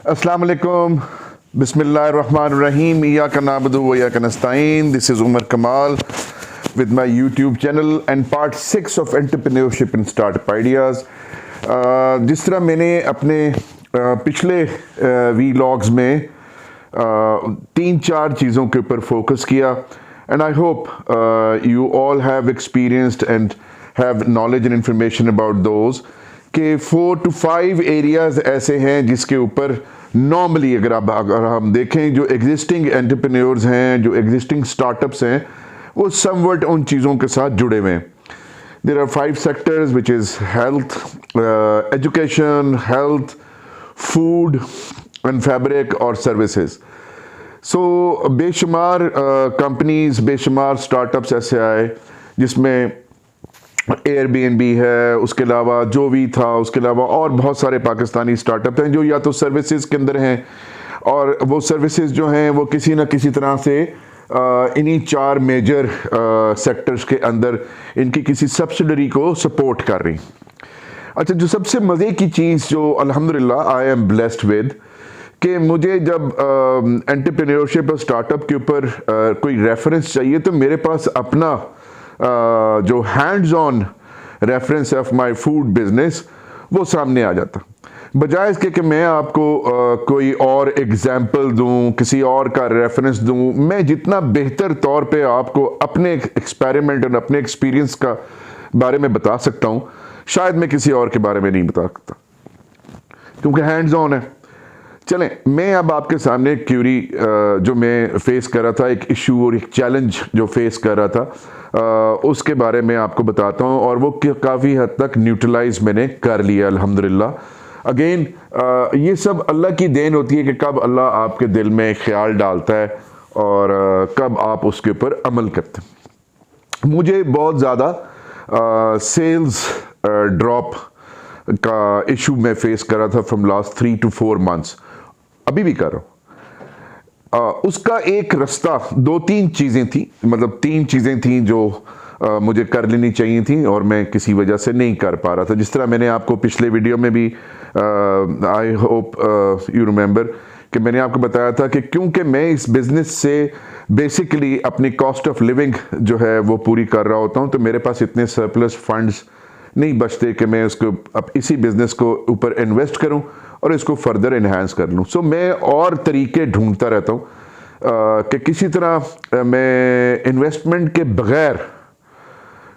अस्सलाम वालेकुम, बिस्मिल्लाहिर्रहमानिर्रहीम, इय्याका नअबुदु व इय्याका नस्तईन। This is Umar Kamal with my YouTube channel and part 6 of entrepreneurship and startup ideas। जिस तरह मैंने अपने पिछले वीलॉग्स में 3-4 चीज़ों के ऊपर फोकस किया and I hope you all have experienced and have knowledge and information about those कि 4 to 5 एरियाज़ ऐसे हैं जिसके ऊपर नॉर्मली अगर हम देखें जो एग्जिस्टिंग एंटरप्रेन्योर्स हैं, जो एग्जिस्टिंग स्टार्टअप्स हैं, वो समवट उन चीज़ों के साथ जुड़े हुए हैं। There are 5 sectors which is health, education, health, food and fabric और सर्विसेज। सो बेशुमार कंपनीज़, बेशुमार स्टार्टअप्स ऐसे आए जिसमें एयरबीएनबी है, उसके अलावा जो भी था, उसके अलावा और बहुत सारे पाकिस्तानी स्टार्टअप हैं जो या तो सर्विसेज के अंदर हैं और वो सर्विसेज जो हैं वो किसी ना किसी तरह से इन्हीं 4 मेजर सेक्टर्स के अंदर इनकी किसी सब्सिडरी को सपोर्ट कर रही। अच्छा, जो सबसे मज़े की चीज़ जो अल्हम्दुलिल्लाह आई एम ब्लेस्ड विद कि मुझे जब एंटरप्रेन्योरशिप और स्टार्टअप के ऊपर कोई रेफरेंस चाहिए तो मेरे पास अपना जो hands on reference of my food business वो सामने आ जाता, बजाय इसके कि मैं आपको कोई और एग्जाम्पल दूं, किसी और का रेफरेंस दूं। मैं जितना बेहतर तौर पे आपको अपने एक्सपेरिमेंट और अपने एक्सपीरियंस का बारे में बता सकता हूं, शायद मैं किसी और के बारे में नहीं बता सकता क्योंकि हैंड्स ऑन है। चलें, मैं अब आपके सामने एक क्यूरी जो मैं फेस कर रहा था, एक इशू और एक चैलेंज जो फेस कर रहा था, उसके बारे में आपको बताता हूँ और वो काफ़ी हद तक न्यूट्रलाइज मैंने कर लिया अल्हम्दुलिल्लाह। अगेन ये सब अल्लाह की देन होती है कि कब अल्लाह आपके दिल में ख्याल डालता है और कब आप उसके ऊपर अमल करते हैं। मुझे बहुत ज़्यादा सेल्स ड्रॉप का इशू मैं फेस कर रहा था फ्रॉम लास्ट 3 to 4 months, अभी भी कर रहा हूँ। उसका एक रास्ता 2-3 चीज़ें थी, मतलब 3 चीज़ें थी जो मुझे कर लेनी चाहिए थी और मैं किसी वजह से नहीं कर पा रहा था। जिस तरह मैंने आपको पिछले वीडियो में भी आई होप यू रिमेंबर कि मैंने आपको बताया था कि क्योंकि मैं इस बिज़नेस से बेसिकली अपनी कॉस्ट ऑफ लिविंग जो है वो पूरी कर रहा होता हूँ, तो मेरे पास इतने सरप्लस फंड्स नहीं बचते कि मैं उसको अब इसी बिज़नेस को ऊपर इन्वेस्ट करूं और इसको फर्दर इन्हांस कर लूं। सो मैं और तरीके ढूंढता रहता हूं कि किसी तरह मैं इन्वेस्टमेंट के बगैर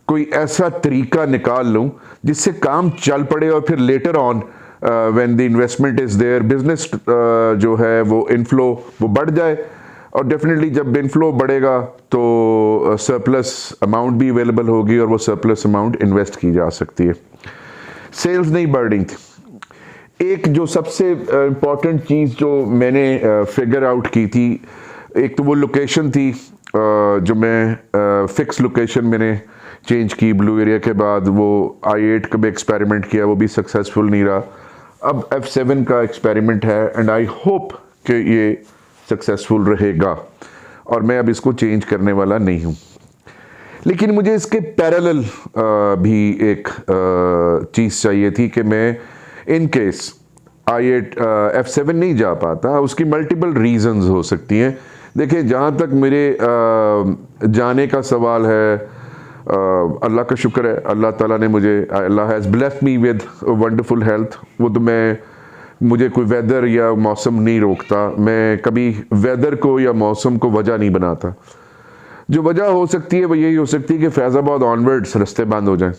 कोई ऐसा तरीका निकाल लूं जिससे काम चल पड़े और फिर later on when the investment is there, business जो है वो इनफ्लो वो बढ़ जाए और डेफिनेटली जब इनफ्लो बढ़ेगा तो सरप्लस अमाउंट भी अवेलेबल होगी और वो सरप्लस अमाउंट इन्वेस्ट की जा सकती है। सेल्स नहीं बढ़ रही थी। एक जो सबसे इम्पॉर्टेंट चीज़ जो मैंने फिगर आउट की थी, एक तो वो लोकेशन थी जो मैं फिक्स लोकेशन मैंने चेंज की ब्लू एरिया के बाद। वो i8 का भी एक्सपेरिमेंट किया, वो भी सक्सेसफुल नहीं रहा। अब F7 का एक्सपेरिमेंट है एंड आई होप कि ये सक्सेसफुल रहेगा और मैं अब इसको चेंज करने वाला नहीं हूँ। लेकिन मुझे इसके पैरेलल भी एक चीज़ चाहिए थी कि मैं इन केस i8 F7 नहीं जा पाता, उसकी मल्टीपल रीजंस हो सकती हैं। देखिए, जहाँ तक मेरे जाने का सवाल है, अल्लाह का शुक्र है, अल्लाह ताला ने मुझे, Allah has blessed me with wonderful health. वो तो मुझे कोई वेदर या मौसम नहीं रोकता, मैं कभी वेदर को या मौसम को वजह नहीं बनाता। जो वजह हो सकती है वो यही हो सकती है कि फैज़ाबाद ऑनवर्ड्स रास्ते बंद हो जाएं,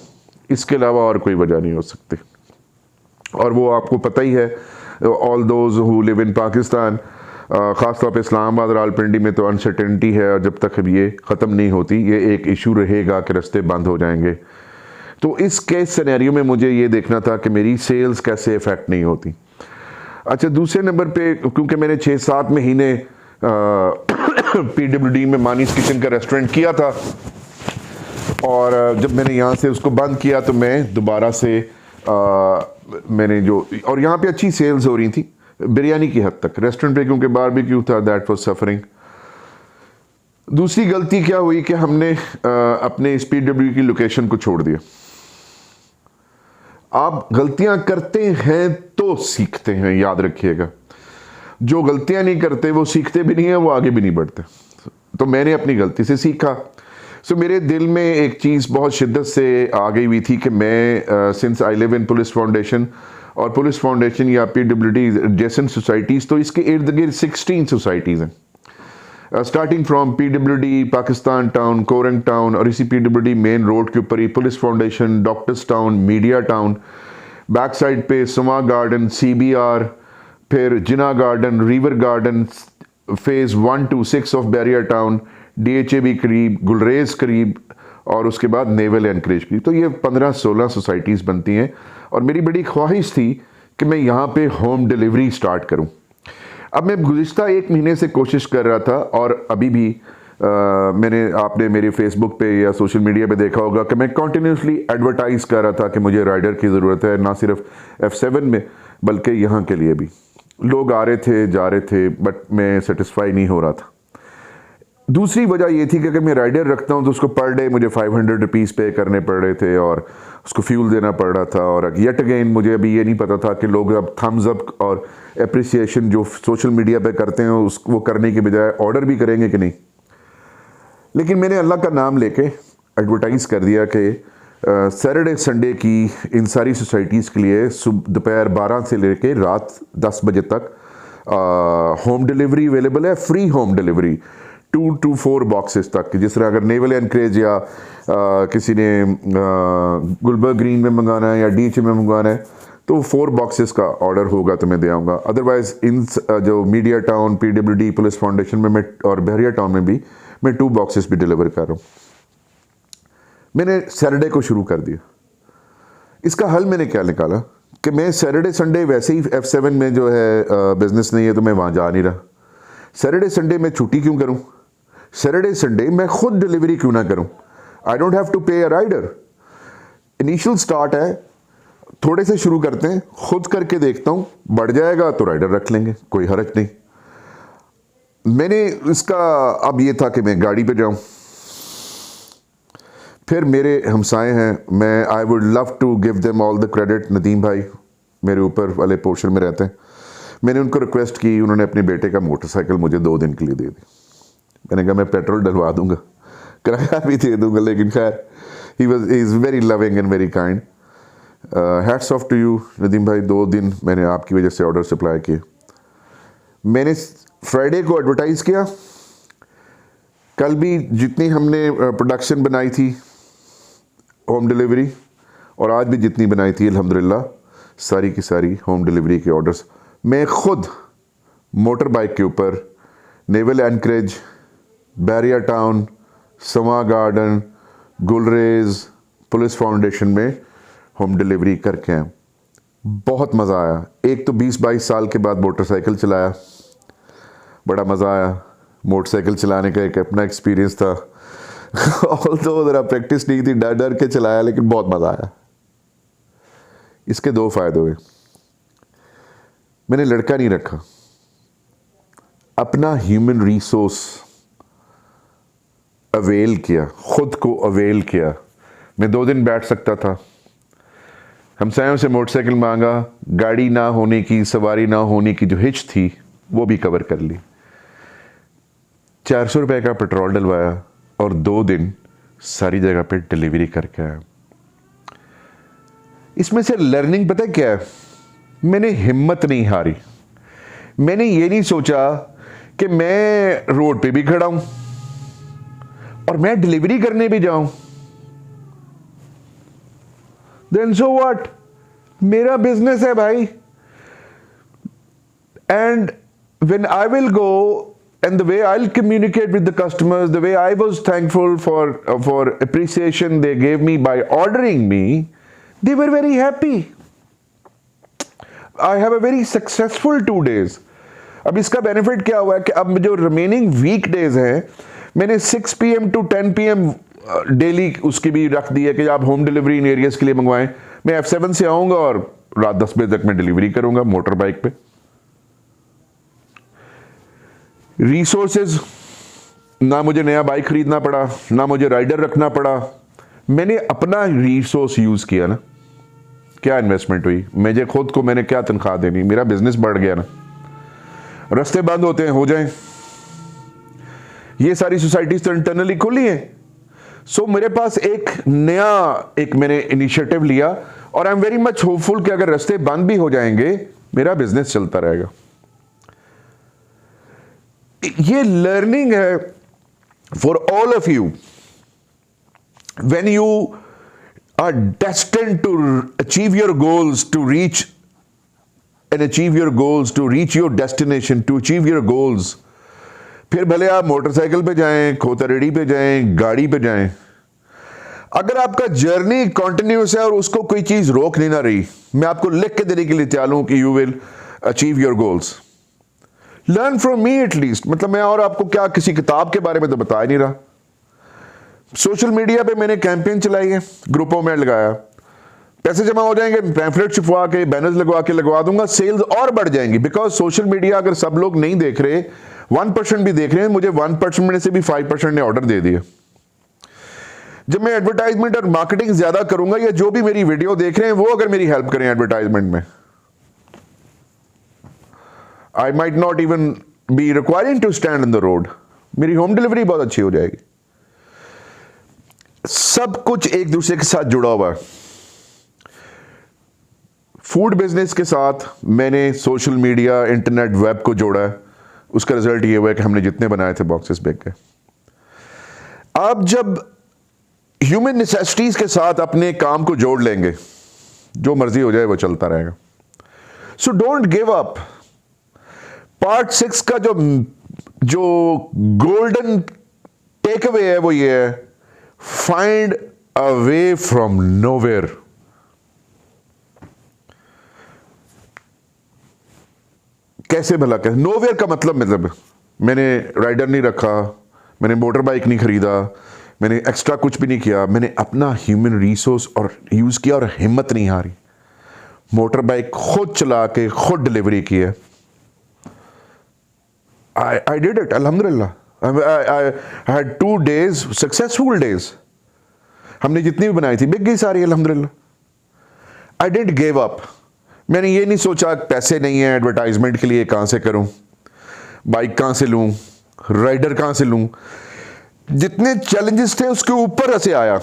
इसके अलावा और कोई वजह नहीं हो सकती। और वो आपको पता ही है, all those who live in Pakistan, ख़ासतौर पे इस्लामाबाद और रावलपिंडी में तो अनसर्टेनिटी है और जब तक ये ख़त्म नहीं होती ये एक इशू रहेगा कि रास्ते बंद हो जाएंगे। तो इस केस सिनेरियो में मुझे ये देखना था कि मेरी सेल्स कैसे इफ़ेक्ट नहीं होती। अच्छा, दूसरे नंबर पे क्योंकि मैंने 6-7 महीने PWD में मानीस किचन का रेस्टोरेंट किया था और जब मैंने यहाँ से उसको बंद किया तो मैं दोबारा से मैंने जो, और यहाँ पे अच्छी सेल्स हो रही थी बिरयानी की हद तक, रेस्टोरेंट पे क्योंकि बारबेक्यू था, दैट वाज सफरिंग। दूसरी गलती क्या हुई कि हमने अपने इस PWD की लोकेशन को छोड़ दिया। आप गलतियां करते हैं तो सीखते हैं, याद रखिएगा। जो गलतियां नहीं करते वो सीखते भी नहीं है, वो आगे भी नहीं बढ़ते। तो मैंने अपनी गलती से सीखा। सो मेरे दिल में एक चीज़ बहुत शिद्दत से आ गई हुई थी कि मैं since I live in police foundation, और पुलिस फाउंडेशन या PWD एडजेसेंट सोसाइटीज़, तो इसके इर्द गिर्द 16 सोसाइटीज़ हैं, starting from PWD Pakistan town, Korang town, और इसी PWD मेन रोड के ऊपर ही police foundation, doctors town, media town, back side पे सुमा गार्डन, CBR, फिर Jinnah garden, river garden, phase 1 to 6 of Bahria town, DHA भी करीब, गुलरेज करीब, और उसके बाद नेवल एनकरेज करीब। तो ये 15-16 सोसाइटीज़ बनती हैं, और मेरी बड़ी ख्वाहिश थी कि मैं यहाँ पे होम डिलीवरी स्टार्ट करूँ। अब मैं गुज़िश्ता 1 महीने से कोशिश कर रहा था, और अभी भी आपने मेरे फेसबुक पे या सोशल मीडिया पे देखा होगा कि मैं कॉन्टीन्यूसली एडवर्टाइज़ कर रहा था कि मुझे राइडर की ज़रूरत है, ना सिर्फ F7 में बल्कि यहाँ के लिए भी। लोग आ रहे थे, जा रहे थे, बट मैं सेटिस्फाई नहीं हो रहा था। दूसरी वजह ये थी कि अगर मैं राइडर रखता हूँ तो उसको पर डे मुझे 500 रुपीज़ पे करने पड़ रहे थे, और उसको फ्यूल देना पड़ रहा था। और येट अगेन मुझे अभी ये नहीं पता था कि लोग अब थम्स अप और अप्रिसिएशन जो सोशल मीडिया पे करते हैं वो करने के बजाय ऑर्डर भी करेंगे कि नहीं। लेकिन मैंने अल्लाह का नाम लेके एडवर्टाइज़ कर दिया कि सैटरडे संडे की इन सारी सोसाइटीज़ के लिए दोपहर 12 से लेके रात 10 बजे तक होम डिलीवरी अवेलेबल है, free home delivery 2 to 4 boxes तक। जिस तरह अगर नेवल एनकरेज या किसी ने गुलबर्ग ग्रीन में मंगाना है या DHA में मंगाना है तो 4 बॉक्सेस का ऑर्डर होगा तो मैं दे आऊँगा। अदरवाइज़ इन जो media town, PWD police foundation में मैं और बहरिया टाउन में भी मैं 2 बॉक्सेस भी डिलीवर कर रहा हूँ। मैंने सैटरडे को शुरू कर दिया। इसका हल मैंने क्या निकाला कि मैं सैटरडे संडे वैसे ही F7 में जो है बिज़नेस नहीं है तो मैं वहाँ जा नहीं रहा। सैटरडे संडे मैं छुट्टी क्यों करूँ? सैटरडे संडे मैं खुद डिलीवरी क्यों ना करूँ? आई डोंट हैव टू पे अ राइडर। इनिशियल स्टार्ट है, थोड़े से शुरू करते हैं, खुद करके देखता हूँ, बढ़ जाएगा तो राइडर रख लेंगे, कोई हर्ज नहीं। मैंने इसका अब ये था कि मैं गाड़ी पे जाऊँ। फिर मेरे हमसाए हैं, मैं I would love to give them all the credit. Nadeem भाई मेरे ऊपर वाले पोर्शन में रहते हैं। मैंने उनको रिक्वेस्ट की, उन्होंने अपने बेटे का मोटरसाइकिल मुझे 2 दिन के लिए दे दी। मैंने कहा मैं पेट्रोल डलवा दूंगा, किराया भी दे दूंगा, लेकिन खैर he is very loving and very kind. Hats off to you Nadeem भाई, 2 दिन मैंने आपकी वजह से ऑर्डर सप्लाई किए। मैंने फ्राइडे को एडवर्टाइज़ किया। कल भी जितनी हमने प्रोडक्शन बनाई थी होम डिलीवरी, और आज भी जितनी बनाई थी अल्हम्दुलिल्लाह सारी की सारी होम डिलीवरी के ऑर्डर्स मैं खुद मोटर बाइक के ऊपर नेवल एनकरेज, बैरिया टाउन, समा गार्डन, गुलरेज, पुलिस फाउंडेशन में होम डिलीवरी करके आए। बहुत मज़ा आया। एक तो 20-22 साल के बाद मोटरसाइकिल चलाया, बड़ा मज़ा आया। मोटरसाइकिल चलाने का एक अपना एक्सपीरियंस था। तो ज़रा प्रैक्टिस नहीं थी, डर डर के चलाया, लेकिन बहुत मज़ा आया। इसके 2 फ़ायदे हुए। मैंने लड़का नहीं रखा, अपना ह्यूमन रिसोर्स अवेल किया, खुद को अवेल किया। मैं 2 दिन बैठ सकता था, हमसायों से मोटरसाइकिल मांगा, गाड़ी ना होने की, सवारी ना होने की जो हिच थी वो भी कवर कर ली। 400 रुपये का पेट्रोल डलवाया और 2 दिन सारी जगह पे डिलीवरी करके आया। इसमें से लर्निंग पता है क्या है? मैंने हिम्मत नहीं हारी। मैंने ये नहीं सोचा कि मैं रोड पे भी खड़ा हूं और मैं डिलीवरी करने भी जाऊं। देन सो व्हाट, मेरा बिजनेस है भाई। And when I will go and the way I'll communicate with the customers, the way I was thankful for appreciation they gave me by ordering me, they were very happy. I have a very successful 2 days. अब इसका benefit क्या हुआ है कि अब जो remaining week days हैं मैंने 6 PM to 10 PM डेली उसकी भी रख दी है कि आप होम डिलीवरी इन एरियाज के लिए मंगवाएं। मैं F7 से आऊंगा और रात 10 बजे तक मैं डिलीवरी करूंगा मोटर बाइक पे। रिसोर्सेज, ना मुझे नया बाइक खरीदना पड़ा, ना मुझे राइडर रखना पड़ा। मैंने अपना रिसोर्स यूज़ किया ना। क्या इन्वेस्टमेंट हुई? मुझे खुद को मैंने क्या तनख्वाह देनी, मेरा बिजनेस बढ़ गया ना। रास्ते बंद होते हैं, हो जाएं। ये सारी सोसाइटीज तो इंटरनली खुली हैं। सो मेरे पास एक मैंने इनिशिएटिव लिया और I am very much hopeful कि अगर रास्ते बंद भी हो जाएंगे मेरा बिजनेस चलता रहेगा। ये लर्निंग है for all of you. When you are destined to achieve your goals, to reach and achieve your goals, to reach your destination, to achieve your goals, फिर भले आप मोटरसाइकिल पे जाएं, खोतरेडी पे जाएं, गाड़ी पे जाएं, अगर आपका जर्नी कॉन्टिन्यूस है और उसको कोई चीज रोक नहीं ना रही, मैं आपको लिख के देने के लिए तैयार हूं कि you will achieve your goals. Learn from me at least. मतलब मैं और आपको क्या किसी किताब के बारे में तो बता ही नहीं रहा। सोशल मीडिया पे मैंने कैंपेन चलाई है, ग्रुपों में लगाया, पैसे जमा हो जाएंगे, पैम्फलेट छपवा के, बैनर्स लगवा दूंगा, सेल्स और बढ़ जाएंगी। बिकॉज सोशल मीडिया अगर सब लोग नहीं देख रहे, 1% भी देख रहे हैं, मुझे 1% में से भी 5% ने ऑर्डर दे दिए। जब मैं एडवर्टाइजमेंट और मार्केटिंग ज्यादा करूंगा, या जो भी मेरी वीडियो देख रहे हैं वो अगर मेरी हेल्प करें एडवर्टाइजमेंट में, I might not even be requiring to stand in the road. मेरी होम डिलीवरी बहुत अच्छी हो जाएगी। सब कुछ एक दूसरे के साथ जुड़ा हुआ है। फूड बिजनेस के साथ मैंने सोशल मीडिया, इंटरनेट, वेब को जोड़ा है। उसका रिजल्ट ये हुआ है कि हमने जितने बनाए थे बॉक्सेस बिक गए। आप जब ह्यूमन नेसेसिटीज के साथ अपने काम को जोड़ लेंगे, जो मर्जी हो जाए वो चलता रहेगा। So don't give up. Part 6 का जो गोल्डन टेक अवे है वो ये है, find a way from nowhere. कैसे भला, कैसे नोवेयर का मतलब मैंने राइडर नहीं रखा, मैंने मोटर बाइक नहीं खरीदा, मैंने एक्स्ट्रा कुछ भी नहीं किया, मैंने अपना ह्यूमन रिसोर्स और यूज किया और हिम्मत नहीं हारी। मोटर बाइक खुद चला के खुद डिलीवरी की है। आई डिड इट, अल्हम्दुलिल्लाह। I had 2 days successful days. हमने जितनी भी बनाई थी बिक गई सारी, अल्हम्दुलिल्लाह। I didn't give up. मैंने ये नहीं सोचा पैसे नहीं है एडवर्टाइजमेंट के लिए, कहां से करूं, बाइक कहां से लूं, राइडर कहां से लूं। जितने चैलेंजेस थे उसके ऊपर से आया,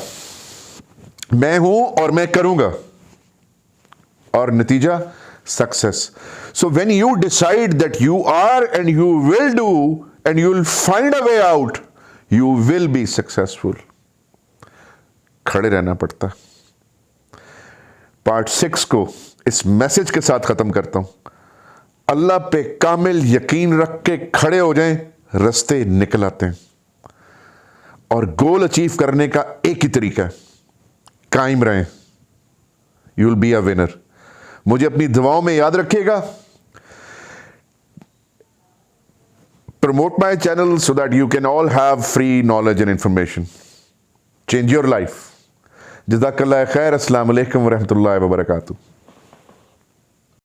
मैं हूं और मैं करूंगा, और नतीजा success. So when you decide that you are and you will do and you will find a way out, you will be successful. खड़े रहना पड़ता। पार्ट 6 को इस मैसेज के साथ खत्म करता हूं। अल्लाह पे कामिल यकीन रख के खड़े हो जाएं, रास्ते निकल आते हैं। और गोल अचीव करने का एक ही तरीका है, कायम रहें, you will be a winner. मुझे अपनी दुआओं में याद रखिएगा। Promote my channel so that you can all have free knowledge and information. Change your life. जज़ाकल्लाह खैर। अस्सलाम वालेकुम व रहमतुल्लाहि व बरकातुहू।